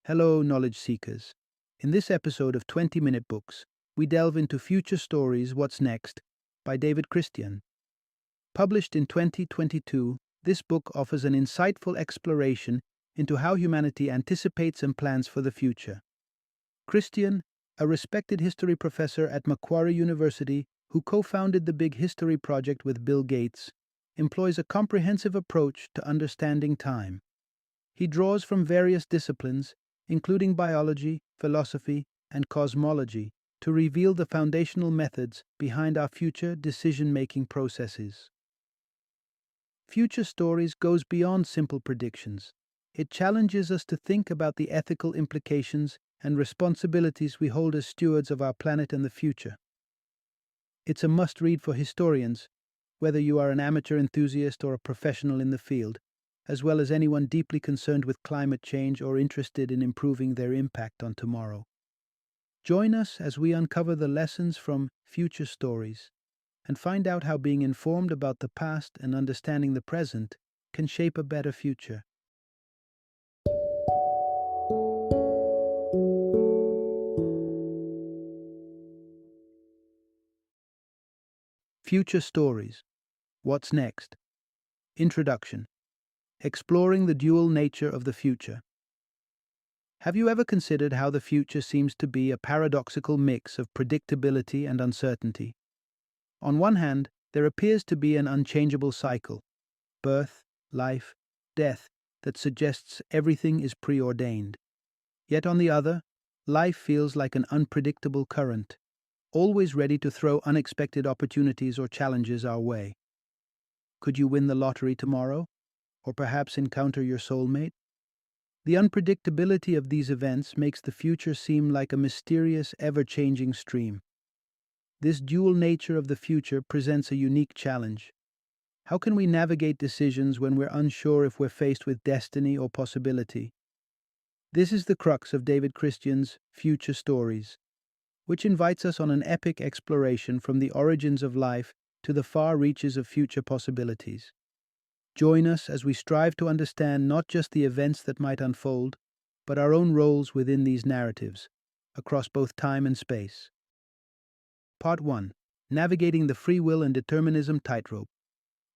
Hello, knowledge seekers. In this episode of 20 Minute Books, we delve into Future Stories What's Next by David Christian. Published in 2022, this book offers an insightful exploration into how humanity anticipates and plans for the future. Christian, a respected history professor at Macquarie University who co founded the Big History Project with Bill Gates, employs a comprehensive approach to understanding time. He draws from various disciplines, including biology, philosophy, and cosmology, to reveal the foundational methods behind our future decision-making processes. Future Stories goes beyond simple predictions. It challenges us to think about the ethical implications and responsibilities we hold as stewards of our planet and the future. It's a must-read for historians, whether you are an amateur enthusiast or a professional in the field, as well as anyone deeply concerned with climate change or interested in improving their impact on tomorrow. Join us as we uncover the lessons from Future Stories and find out how being informed about the past and understanding the present can shape a better future. Future Stories. What's next? Introduction. Exploring the dual nature of the future. Have you ever considered how the future seems to be a paradoxical mix of predictability and uncertainty? On one hand, there appears to be an unchangeable cycle, birth, life, death, that suggests everything is preordained. Yet on the other, life feels like an unpredictable current, always ready to throw unexpected opportunities or challenges our way. Could you win the lottery tomorrow? Or perhaps encounter your soulmate? The unpredictability of these events makes the future seem like a mysterious, ever-changing stream. This dual nature of the future presents a unique challenge. How can we navigate decisions when we're unsure if we're faced with destiny or possibility? This is the crux of David Christian's Future Stories, which invites us on an epic exploration from the origins of life to the far reaches of future possibilities. Join us as we strive to understand not just the events that might unfold, but our own roles within these narratives, across both time and space. Part 1. Navigating the Free Will and Determinism Tightrope.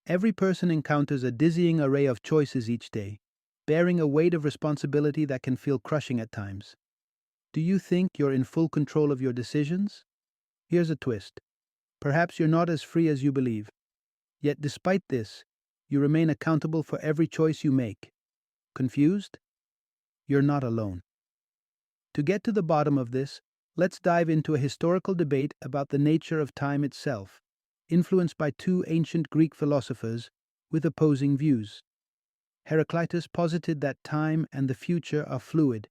Every person encounters a dizzying array of choices each day, bearing a weight of responsibility that can feel crushing at times. Do you think you're in full control of your decisions? Here's a twist. Perhaps you're not as free as you believe. Yet despite this, you remain accountable for every choice you make. Confused? You're not alone. To get to the bottom of this, let's dive into a historical debate about the nature of time itself, influenced by two ancient Greek philosophers with opposing views. Heraclitus posited that time and the future are fluid,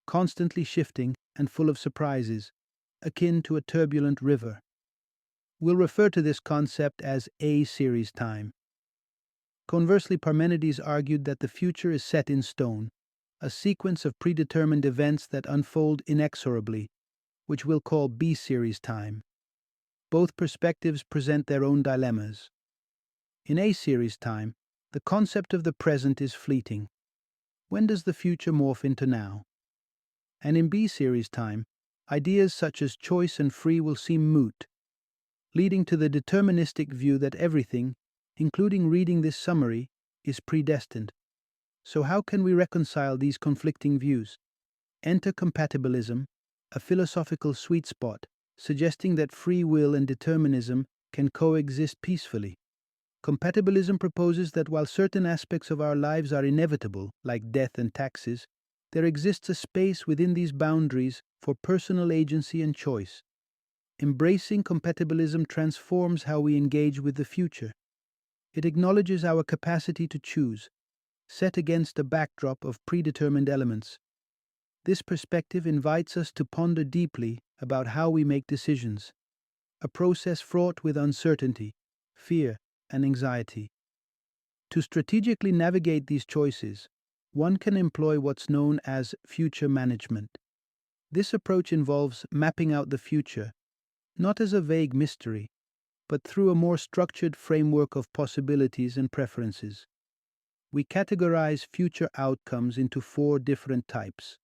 constantly shifting and full of surprises, akin to a turbulent river. We'll refer to this concept as A-series time. Conversely, Parmenides argued that the future is set in stone, a sequence of predetermined events that unfold inexorably, which we'll call B-series time. Both perspectives present their own dilemmas. In A-series time, the concept of the present is fleeting. When does the future morph into now? And in B-series time, ideas such as choice and free will seem moot, leading to the deterministic view that everything, including reading this summary, is predestined. So how can we reconcile these conflicting views? Enter compatibilism, a philosophical sweet spot, suggesting that free will and determinism can coexist peacefully. Compatibilism proposes that while certain aspects of our lives are inevitable, like death and taxes, there exists a space within these boundaries for personal agency and choice. Embracing compatibilism transforms how we engage with the future. It acknowledges our capacity to choose, set against a backdrop of predetermined elements. This perspective invites us to ponder deeply about how we make decisions, a process fraught with uncertainty, fear, and anxiety. To strategically navigate these choices, one can employ what's known as future management. This approach involves mapping out the future, not as a vague mystery, but through a more structured framework of possibilities and preferences. We categorize future outcomes into four different types: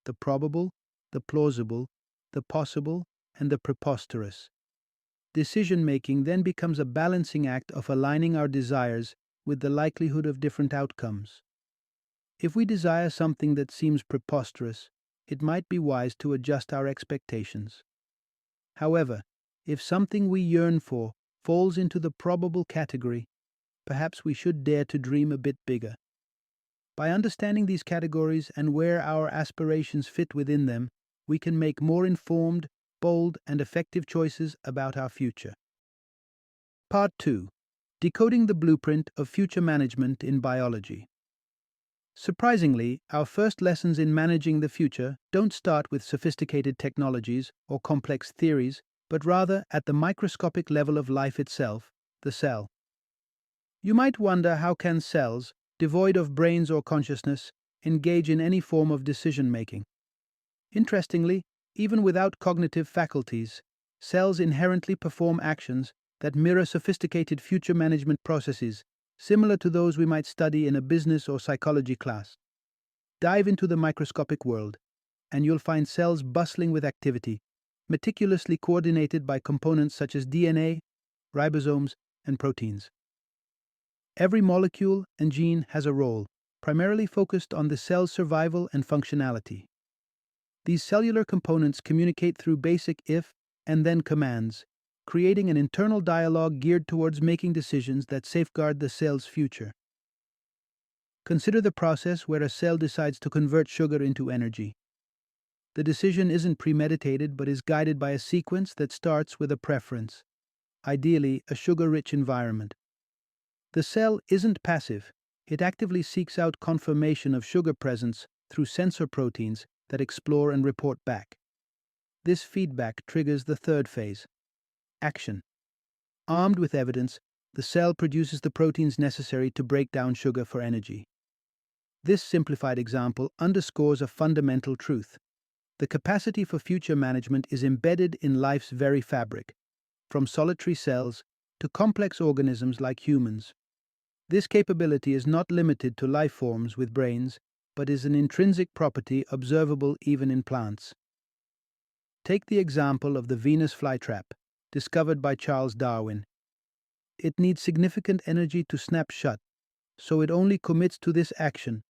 the probable, the plausible, the possible, and the preposterous. Decision-making then becomes a balancing act of aligning our desires with the likelihood of different outcomes. If we desire something that seems preposterous, it might be wise to adjust our expectations. However, if something we yearn for falls into the probable category, perhaps we should dare to dream a bit bigger. By understanding these categories and where our aspirations fit within them, we can make more informed, bold, and effective choices about our future. Part 2. Decoding the Blueprint of Future Management in Biology. Surprisingly, our first lessons in managing the future don't start with sophisticated technologies or complex theories, but rather at the microscopic level of life itself, the cell. You might wonder, how can cells, devoid of brains or consciousness, engage in any form of decision-making? Interestingly, even without cognitive faculties, cells inherently perform actions that mirror sophisticated future management processes, similar to those we might study in a business or psychology class. Dive into the microscopic world, and you'll find cells bustling with activity, meticulously coordinated by components such as DNA, ribosomes, and proteins. Every molecule and gene has a role, primarily focused on the cell's survival and functionality. These cellular components communicate through basic if and then commands, creating an internal dialogue geared towards making decisions that safeguard the cell's future. Consider the process where a cell decides to convert sugar into energy. The decision isn't premeditated but is guided by a sequence that starts with a preference, ideally a sugar-rich environment. The cell isn't passive, it actively seeks out confirmation of sugar presence through sensor proteins that explore and report back. This feedback triggers the third phase, action. Armed with evidence, the cell produces the proteins necessary to break down sugar for energy. This simplified example underscores a fundamental truth. The capacity for future management is embedded in life's very fabric, from solitary cells to complex organisms like humans. This capability is not limited to life forms with brains, but is an intrinsic property observable even in plants. Take the example of the Venus flytrap, discovered by Charles Darwin. It needs significant energy to snap shut, so it only commits to this action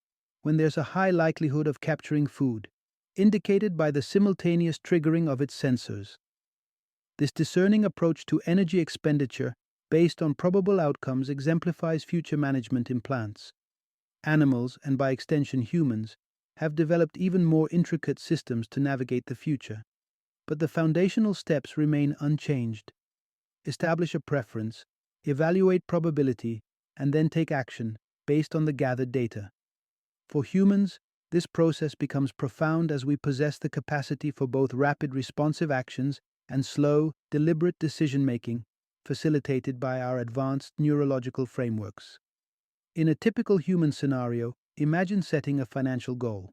when there's a high likelihood of capturing food, indicated by the simultaneous triggering of its sensors. This discerning approach to energy expenditure based on probable outcomes exemplifies future management in plants. Animals, and by extension humans, have developed even more intricate systems to navigate the future. But the foundational steps remain unchanged. Establish a preference, evaluate probability, and then take action based on the gathered data. For humans, this process becomes profound as we possess the capacity for both rapid responsive actions and slow, deliberate decision-making, facilitated by our advanced neurological frameworks. In a typical human scenario, imagine setting a financial goal.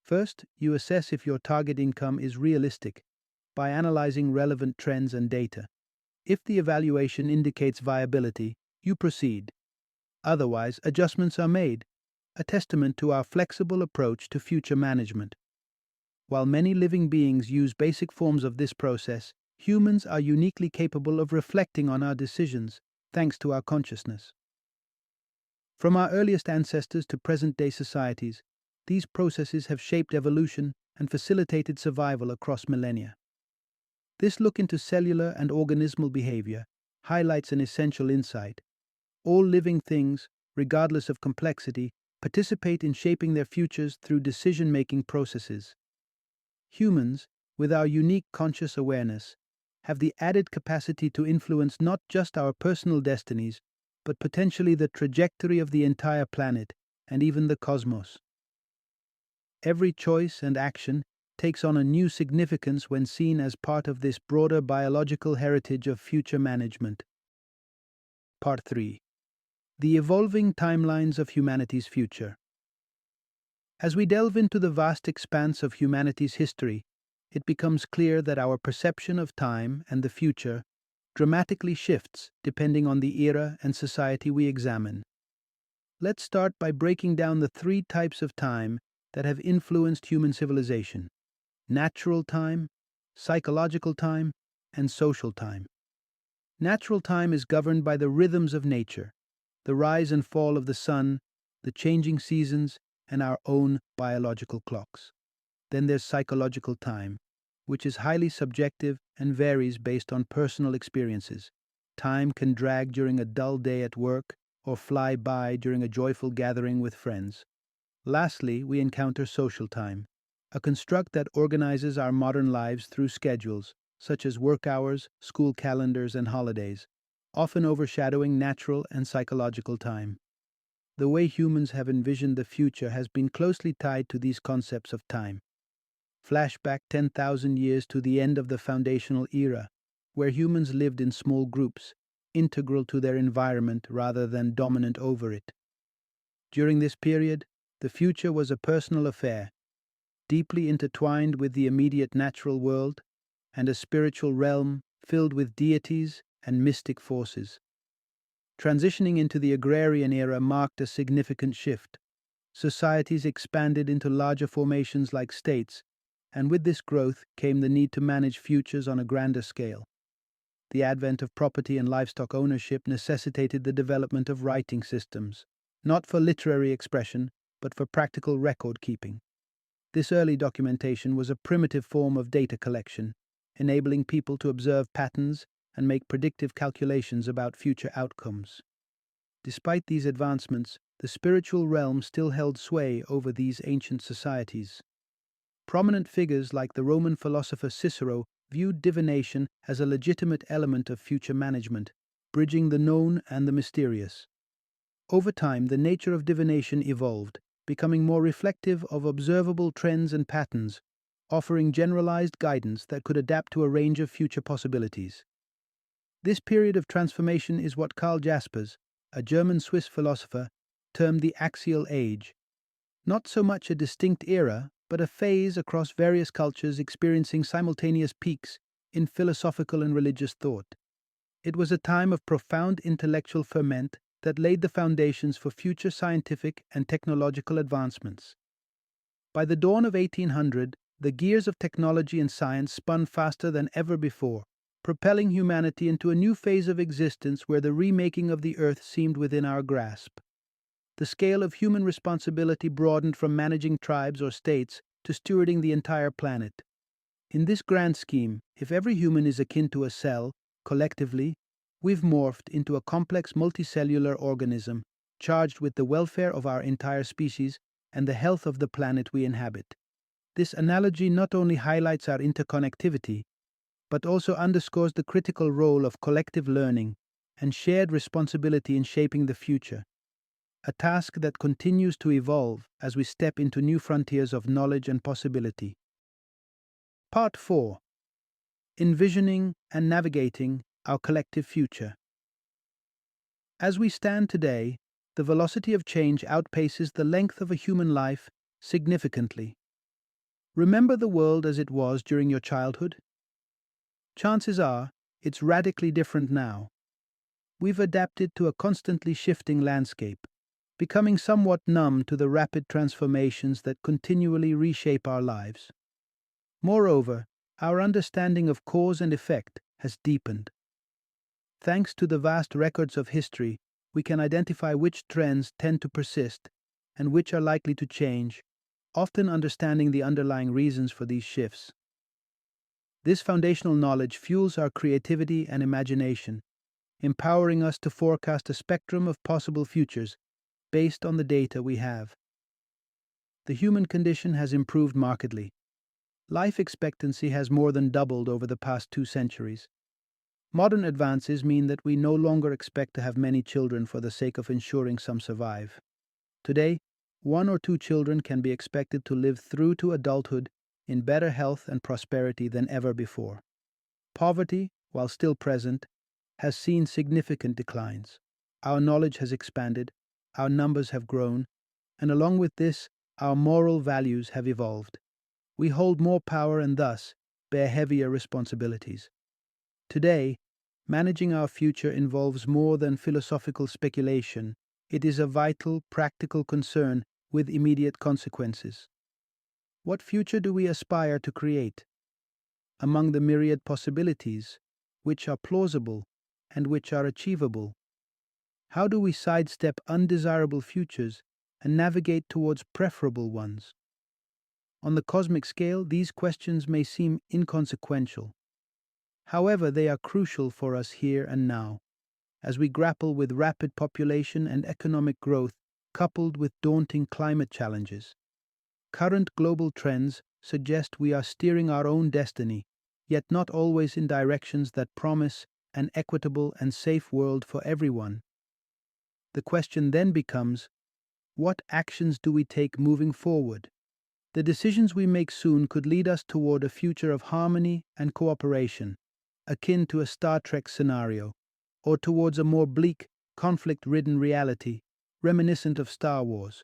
First, you assess if your target income is realistic by analyzing relevant trends and data. If the evaluation indicates viability, you proceed. Otherwise, adjustments are made, a testament to our flexible approach to future management. While many living beings use basic forms of this process, humans are uniquely capable of reflecting on our decisions, thanks to our consciousness. From our earliest ancestors to present-day societies, these processes have shaped evolution and facilitated survival across millennia. This look into cellular and organismal behavior highlights an essential insight. All living things, regardless of complexity, participate in shaping their futures through decision-making processes. Humans, with our unique conscious awareness, have the added capacity to influence not just our personal destinies, but potentially the trajectory of the entire planet and even the cosmos. Every choice and action takes on a new significance when seen as part of this broader biological heritage of future management. Part 3. The Evolving Timelines of Humanity's Future. As we delve into the vast expanse of humanity's history, it becomes clear that our perception of time and the future dramatically shifts depending on the era and society we examine. Let's start by breaking down the three types of time that have influenced human civilization: natural time, psychological time, and social time. Natural time is governed by the rhythms of nature, the rise and fall of the sun, the changing seasons, and our own biological clocks. Then there's psychological time, which is highly subjective and varies based on personal experiences. Time can drag during a dull day at work or fly by during a joyful gathering with friends. Lastly, we encounter social time, a construct that organizes our modern lives through schedules, such as work hours, school calendars, and holidays, often overshadowing natural and psychological time. The way humans have envisioned the future has been closely tied to these concepts of time. Flashback 10,000 years to the end of the foundational era, where humans lived in small groups, integral to their environment rather than dominant over it. During this period, the future was a personal affair, deeply intertwined with the immediate natural world and a spiritual realm filled with deities and mystic forces. Transitioning into the agrarian era marked a significant shift. Societies expanded into larger formations like states, and with this growth came the need to manage futures on a grander scale. The advent of property and livestock ownership necessitated the development of writing systems, not for literary expression, but for practical record keeping. This early documentation was a primitive form of data collection, enabling people to observe patterns and make predictive calculations about future outcomes. Despite these advancements, the spiritual realm still held sway over these ancient societies. Prominent figures like the Roman philosopher Cicero viewed divination as a legitimate element of future management, bridging the known and the mysterious. Over time, the nature of divination evolved, becoming more reflective of observable trends and patterns, offering generalized guidance that could adapt to a range of future possibilities. This period of transformation is what Karl Jaspers, a German-Swiss philosopher, termed the axial age, not so much a distinct era, but a phase across various cultures experiencing simultaneous peaks in philosophical and religious thought. It was a time of profound intellectual ferment that laid the foundations for future scientific and technological advancements. By the dawn of 1800, the gears of technology and science spun faster than ever before, propelling humanity into a new phase of existence where the remaking of the Earth seemed within our grasp. The scale of human responsibility broadened from managing tribes or states to stewarding the entire planet. In this grand scheme, if every human is akin to a cell, collectively, we've morphed into a complex multicellular organism charged with the welfare of our entire species and the health of the planet we inhabit. This analogy not only highlights our interconnectivity, but also underscores the critical role of collective learning and shared responsibility in shaping the future, a task that continues to evolve as we step into new frontiers of knowledge and possibility. Part 4. Envisioning and Navigating Our Collective Future. As we stand today, the velocity of change outpaces the length of a human life significantly. Remember the world as it was during your childhood? Chances are, it's radically different now. We've adapted to a constantly shifting landscape, becoming somewhat numb to the rapid transformations that continually reshape our lives. Moreover, our understanding of cause and effect has deepened. Thanks to the vast records of history, we can identify which trends tend to persist and which are likely to change, often understanding the underlying reasons for these shifts. This foundational knowledge fuels our creativity and imagination, empowering us to forecast a spectrum of possible futures based on the data we have. The human condition has improved markedly. Life expectancy has more than doubled over the past 2 centuries. Modern advances mean that we no longer expect to have many children for the sake of ensuring some survive. Today, 1 or 2 children can be expected to live through to adulthood in better health and prosperity than ever before. Poverty, while still present, has seen significant declines. Our knowledge has expanded, our numbers have grown, and along with this, our moral values have evolved. We hold more power and thus bear heavier responsibilities. Today, managing our future involves more than philosophical speculation. It is a vital, practical concern with immediate consequences. What future do we aspire to create? Among the myriad possibilities, which are plausible and which are achievable? How do we sidestep undesirable futures and navigate towards preferable ones? On the cosmic scale, these questions may seem inconsequential. However, they are crucial for us here and now, as we grapple with rapid population and economic growth coupled with daunting climate challenges. Current global trends suggest we are steering our own destiny, yet not always in directions that promise an equitable and safe world for everyone. The question then becomes, what actions do we take moving forward? The decisions we make soon could lead us toward a future of harmony and cooperation, akin to a Star Trek scenario, or towards a more bleak, conflict-ridden reality, reminiscent of Star Wars.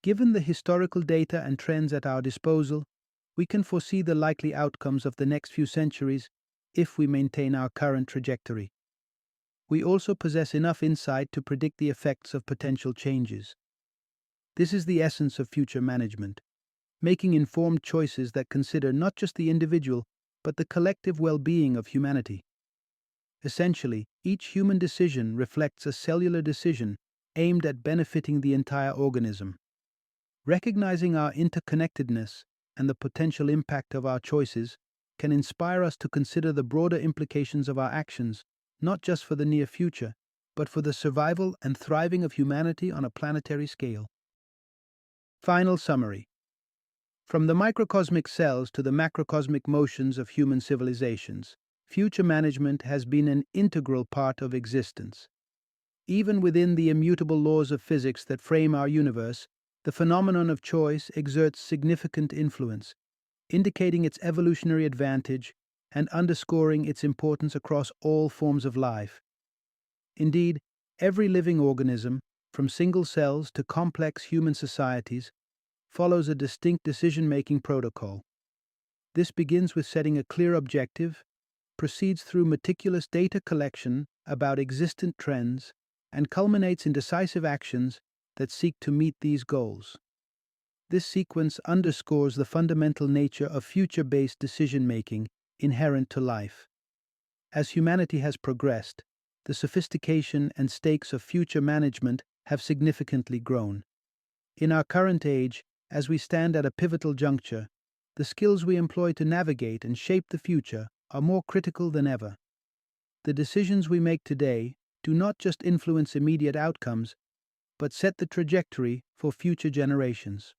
Given the historical data and trends at our disposal, we can foresee the likely outcomes of the next few centuries if we maintain our current trajectory. We also possess enough insight to predict the effects of potential changes. This is the essence of future management, making informed choices that consider not just the individual, but the collective well-being of humanity. Essentially, each human decision reflects a cellular decision aimed at benefiting the entire organism. Recognizing our interconnectedness and the potential impact of our choices can inspire us to consider the broader implications of our actions, not just for the near future, but for the survival and thriving of humanity on a planetary scale. Final summary. From the microcosmic cells to the macrocosmic motions of human civilizations, future management has been an integral part of existence. Even within the immutable laws of physics that frame our universe, the phenomenon of choice exerts significant influence, indicating its evolutionary advantage and underscoring its importance across all forms of life. Indeed, every living organism, from single cells to complex human societies, follows a distinct decision-making protocol. This begins with setting a clear objective, proceeds through meticulous data collection about existent trends, and culminates in decisive actions that seek to meet these goals. This sequence underscores the fundamental nature of future-based decision-making inherent to life. As humanity has progressed, the sophistication and stakes of future management have significantly grown. In our current age, as we stand at a pivotal juncture, the skills we employ to navigate and shape the future are more critical than ever. The decisions we make today do not just influence immediate outcomes, but set the trajectory for future generations.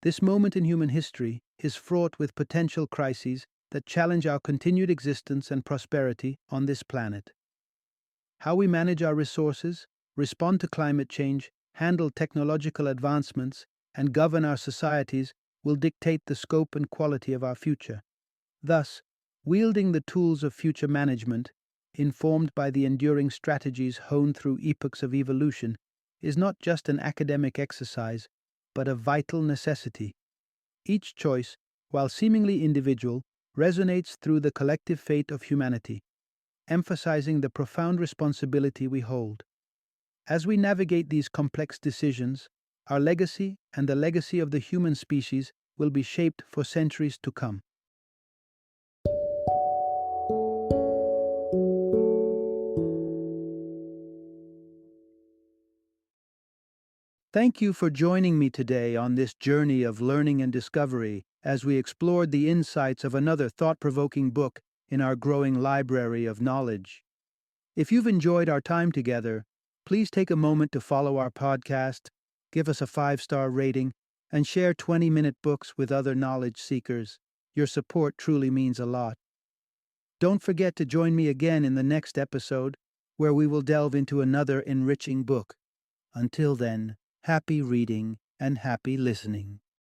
This moment in human history is fraught with potential crises that challenge our continued existence and prosperity on this planet. How we manage our resources, respond to climate change, handle technological advancements, and govern our societies will dictate the scope and quality of our future. Thus, wielding the tools of future management, informed by the enduring strategies honed through epochs of evolution, is not just an academic exercise, but a vital necessity. Each choice, while seemingly individual, resonates through the collective fate of humanity, emphasizing the profound responsibility we hold. As we navigate these complex decisions, our legacy and the legacy of the human species will be shaped for centuries to come. Thank you for joining me today on this journey of learning and discovery as we explored the insights of another thought-provoking book in our growing library of knowledge. If you've enjoyed our time together, please take a moment to follow our podcast, give us a 5-star rating, and share 20-minute books with other knowledge seekers. Your support truly means a lot. Don't forget to join me again in the next episode, where we will delve into another enriching book. Until then, happy reading and happy listening.